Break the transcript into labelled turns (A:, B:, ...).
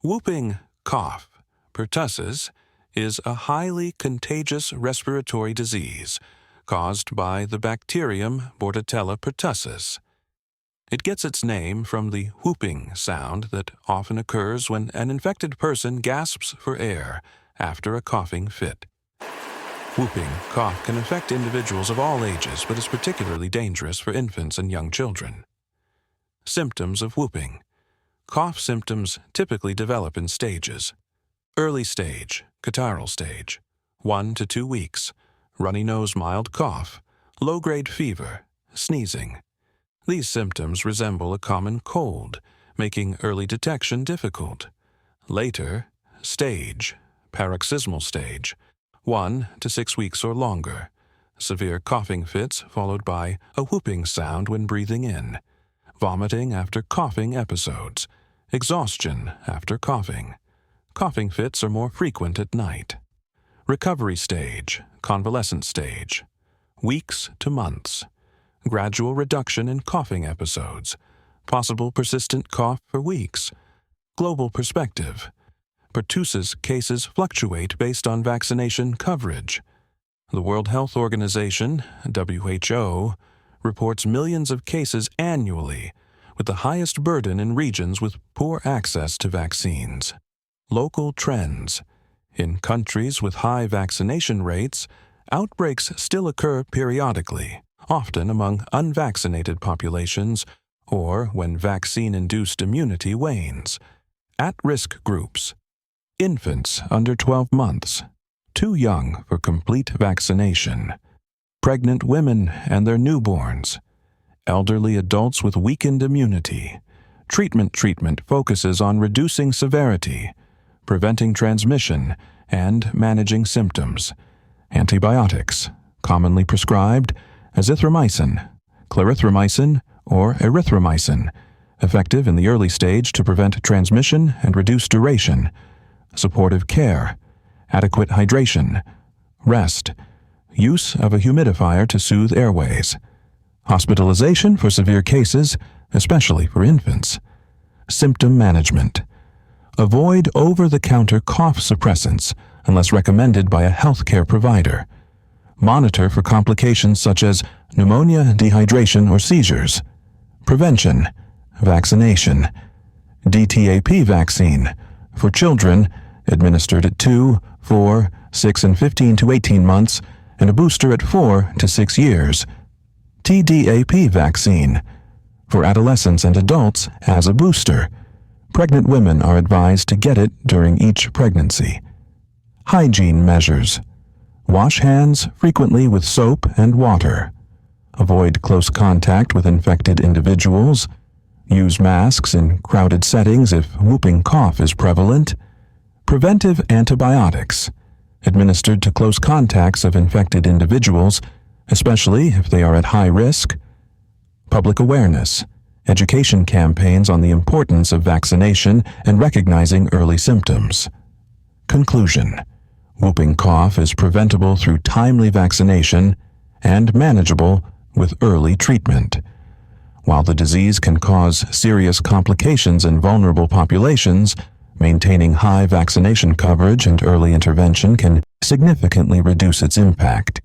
A: Whooping cough, pertussis, is a highly contagious respiratory disease caused by the bacterium Bordetella pertussis. It gets its name from the whooping sound that often occurs when an infected person gasps for air after a coughing fit. Whooping cough can affect individuals of all ages, but is particularly dangerous for infants and young children. Symptoms of whooping. Cough symptoms typically develop in stages. Early stage, catarrhal stage, 1 to 2 weeks, runny nose, mild cough, low-grade fever, sneezing. These symptoms resemble a common cold, making early detection difficult. Later stage, paroxysmal stage, 1 to 6 weeks or longer. Severe coughing fits followed by a whooping sound when breathing in. Vomiting after coughing episodes. Exhaustion after coughing. Coughing fits are more frequent at night. Recovery stage, convalescent stage. Weeks to months. Gradual reduction in coughing episodes. Possible persistent cough for weeks. Global perspective. Pertussis cases fluctuate based on vaccination coverage. The World Health Organization, WHO, reports millions of cases annually, with the highest burden in regions with poor access to vaccines. Local trends. In countries with high vaccination rates, outbreaks still occur periodically, often among unvaccinated populations or when vaccine-induced immunity wanes. At-risk groups. Infants under 12 months, too young for complete vaccination. Pregnant women and their newborns. Elderly adults with weakened immunity. Treatment focuses on reducing severity, preventing transmission, and managing symptoms. Antibiotics, commonly prescribed azithromycin, clarithromycin, or erythromycin, effective in the early stage to prevent transmission and reduce duration. Supportive care, adequate hydration, rest, use of a humidifier to soothe airways. Hospitalization for severe cases, especially for infants. Symptom management. Avoid over-the-counter cough suppressants unless recommended by a healthcare provider. Monitor for complications such as pneumonia, dehydration, or seizures. Prevention. Vaccination. DTaP vaccine. For children, administered at 2, 4, 6, and 15 to 18 months, and a booster at 4 to 6 years. TDAP vaccine. For adolescents and adults as a booster. Pregnant women are advised to get it during each pregnancy. Hygiene measures. Wash hands frequently with soap and water. Avoid close contact with infected individuals. Use masks in crowded settings if whooping cough is prevalent. Preventive antibiotics, administered to close contacts of infected individuals, especially if they are at high risk. Public awareness, education campaigns on the importance of vaccination and recognizing early symptoms. Conclusion: whooping cough is preventable through timely vaccination and manageable with early treatment. While the disease can cause serious complications in vulnerable populations, maintaining high vaccination coverage and early intervention can significantly reduce its impact.